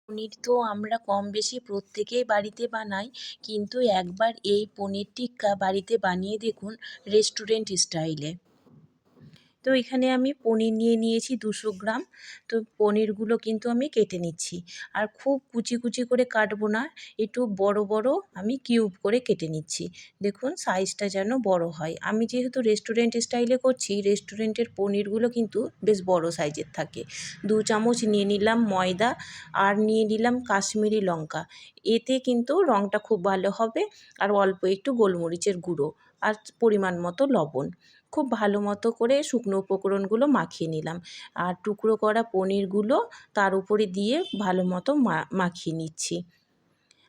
পনির তো আমরা কম বেশি প্রত্যেকেই বাড়িতে বানাই, কিন্তু একবার এই পনির টিক্কা বাড়িতে বানিয়ে দেখুন রেস্টুরেন্ট স্টাইলে। তো এখানে আমি পনির নিয়ে নিয়েছি 200 গ্রাম। তো পনিরগুলো কিন্তু আমি কেটে নিচ্ছি। আর খুব কুচি কুচি করে কাটবো না, একটু বড় বড় আমি কিউব করে কেটে নিচ্ছি। দেখুন সাইজটা যেন বড় হয়। আমি যেহেতু রেস্টুরেন্ট স্টাইলে করছি, রেস্টুরেন্টের পনিরগুলো কিন্তু বেশ বড় সাইজের থাকে। 2 চামচ নিয়ে নিলাম ময়দা, আর নিয়ে নিলাম কাশ্মীরি লঙ্কা। এতে কিন্তু রঙটা খুব ভালো হবে। আর অল্প একটু গোলমরিচের গুঁড়ো, আর পরিমাণ মতো লবণ। খুব ভালো মতো করে শুকনো উপকরণগুলো মাখিয়ে নিলাম, আর টুকরো করা পনিরগুলো তার উপরে দিয়ে ভালো মতো মাখিয়ে নিচ্ছি।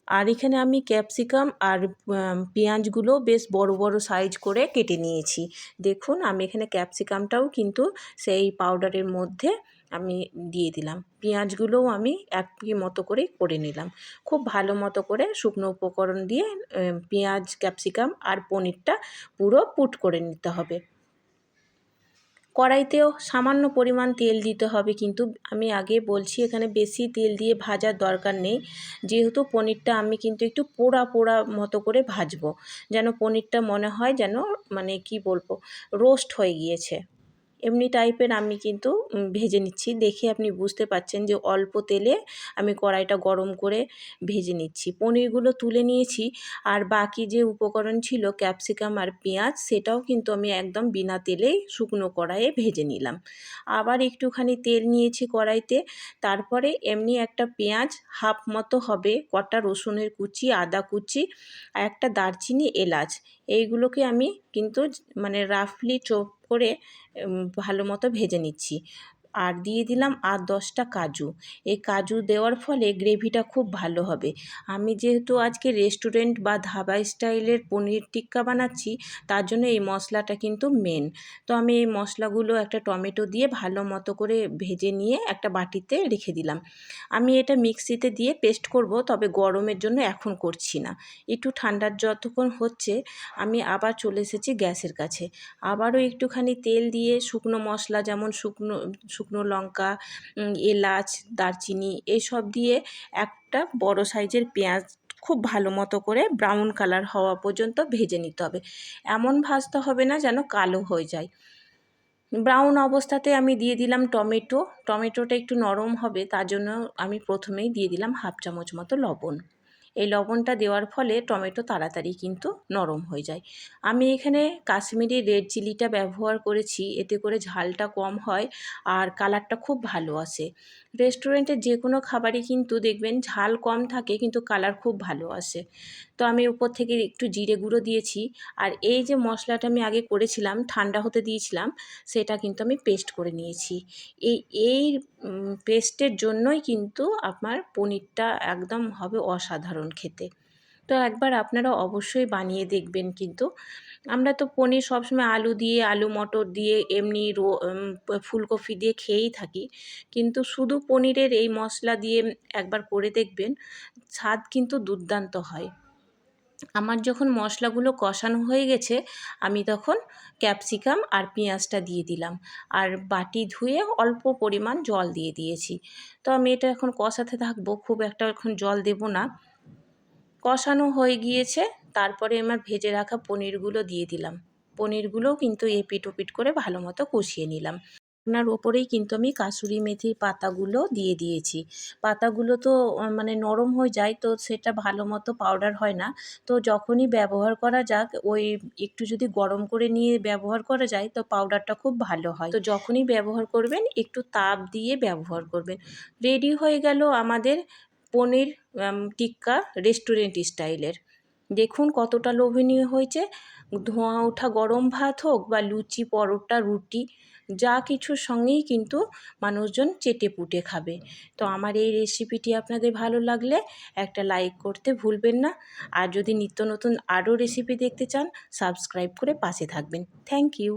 আর এখানে আমি ক্যাপসিকাম আর পেঁয়াজগুলো বেশ বড় বড় সাইজ করে কেটে নিয়েছি। দেখুন আমি এখানে ক্যাপসিকামটাও কিন্তু সেই পাউডারের মধ্যে আমি দিয়ে দিলাম। পেঁয়াজগুলোও আমি একই মতো করে নিলাম। খুব ভালো মতো করে শুকনো উপকরণ দিয়ে পেঁয়াজ, ক্যাপসিকাম আর পনিরটা পুরো পুট করে নিতে হবে। কড়াইতেও সামান্য পরিমাণ তেল দিতে হবে, কিন্তু আমি আগে বলছি এখানে বেশি তেল দিয়ে ভাজার দরকার নেই। যেহেতু পনিরটা আমি কিন্তু একটু পোড়া পোড়া মতো করে ভাজবো, যেন পনিরটা মনে হয় যেন মানে কি বলবো, রোস্ট হয়ে গিয়েছে। এমনি টাইপের আমি কিন্তু ভেজে নিচ্ছি। দেখে আপনি বুঝতে পারছেন যে অল্প তেলে আমি কড়াইটা গরম করে ভেজে নিচ্ছি। পনিরগুলো তুলে নিয়েছি, আর বাকি যে উপকরণ ছিল ক্যাপসিকাম আর পেঁয়াজ, সেটাও কিন্তু আমি একদম বিনা তেলেই শুকনো কড়াইয়ে ভেজে নিলাম। আবার একটুখানি তেল নিয়েছি কড়াইতে, তারপরে এমনি একটা পেঁয়াজ হাফ মতো হবে, কটা রসুনের কুচি, আদা কুচি, আর একটা দারচিনি, এলাচ, এইগুলোকে আমি কিন্তু মানে রাফলি চপ করে ভালো মতো ভেজে নিচ্ছি। আর দিয়ে দিলাম 8-10টা কাজু। এই কাজু দেওয়ার ফলে গ্রেভিটা খুব ভালো হবে। আমি যেহেতু আজকে রেস্টুরেন্ট বা ধাবা স্টাইলের পনির টিক্কা বানাচ্ছি, তার জন্য এই মশলাটা কিন্তু মেন। তো আমি এই মশলাগুলো একটা টমেটো দিয়ে ভালো মতো করে ভেজে নিয়ে একটা বাটিতে রেখে দিলাম। আমি এটা মিক্সিতে দিয়ে পেস্ট করব, তবে গরমের জন্য এখন করছি না। একটু ঠান্ডার যতক্ষণ হচ্ছে আমি আবার চলে এসেছি গ্যাসের কাছে। আবারও একটুখানি তেল দিয়ে শুকনো মশলা, যেমন শুকনো লঙ্কা, এলাচ, দারচিনি, এইসব দিয়ে একটা বড় সাইজের পেঁয়াজ খুব ভালো মতো করে ব্রাউন কালার হওয়া পর্যন্ত ভেজে নিতে হবে। এমন ভাজতে হবে না যেন কালো হয়ে যায়। ব্রাউন অবস্থাতে আমি দিয়ে দিলাম টমেটো। টমেটোটা একটু নরম হবে, তার জন্য আমি প্রথমেই দিয়ে দিলাম হাফ চামচ মতো লবণ। এই লবণটা দেওয়ার ফলে টমেটো তাড়াতাড়ি কিন্তু নরম হয়ে যায়। আমি এখানে কাশ্মীরি রেড চিলিটা ব্যবহার করেছি, এতে করে ঝালটা কম হয় আর কালারটা খুব ভালো আসে। রেস্টুরেন্টের যে কোনো খাবারই কিন্তু দেখবেন ঝাল কম থাকে, কিন্তু কালার খুব ভালো আসে। তো আমি উপর থেকে একটু জিরে গুঁড়ো দিয়েছি। আর এই যে মশলাটা আমি আগে করেছিলাম, ঠান্ডা হতে দিয়েছিলাম, সেটা কিন্তু আমি পেস্ট করে নিয়েছি। এই এই পেস্টের জন্যই কিন্তু আপনার পনিরটা একদম হবে অসাধারণ খেতে। তো একবার আপনারা অবশ্যই বানিয়ে দেখবেন। কিন্তু আমরা তো পনির সবসময় আলু দিয়ে, আলু মটর দিয়ে, এমনি ফুলকপি দিয়ে খেয়েই থাকি, কিন্তু শুধু পনিরের এই মশলা দিয়ে একবার করে দেখবেন, স্বাদ কিন্তু দুর্দান্ত হয়। আমার যখন মশলাগুলো কষানো হয়ে গেছে, আমি তখন ক্যাপসিকাম আর পেঁয়াজটা দিয়ে দিলাম, আর বাটি ধুয়ে অল্প পরিমাণ জল দিয়ে দিয়েছি। তো আমি এটা এখন কষাতে থাকবো, খুব একটা এখন জল দেব না। কষানো হয়ে গিয়েছে, তারপরে আমার ভেজে রাখা পনিরগুলো দিয়ে দিলাম। পনিরগুলোও কিন্তু এপিঠ ওপিঠ করে ভালো মতো কষিয়ে নিলাম। আপনার ওপরেই কিন্তু আমি কাসুরি মেথির পাতাগুলো দিয়ে দিয়েছি। পাতাগুলো তো মানে নরম হয়ে যায়, তো সেটা ভালো মতো পাউডার হয় না। তো যখনই ব্যবহার করা যাক, ওই একটু যদি গরম করে নিয়ে ব্যবহার করা যায়, তো পাউডারটা খুব ভালো হয়। তো যখনই ব্যবহার করবেন একটু তাপ দিয়ে ব্যবহার করবেন। রেডি হয়ে গেল আমাদের পনির টিক্কা রেস্টুরেন্ট স্টাইলের। দেখুন কতটা লোভনীয় হয়েছে। ধোঁয়া ওঠা গরম ভাত হোক বা লুচি, পরোটা, রুটি, যা কিছুর সঙ্গেই কিন্তু মানুষজন চেটেপুটে খাবে। তো আমার এই রেসিপিটি আপনাদের ভালো লাগলে একটা লাইক করতে ভুলবেন না। আর যদি নিত্য নতুন আরও রেসিপি দেখতে চান, সাবস্ক্রাইব করে পাশে থাকবেন। Thank you.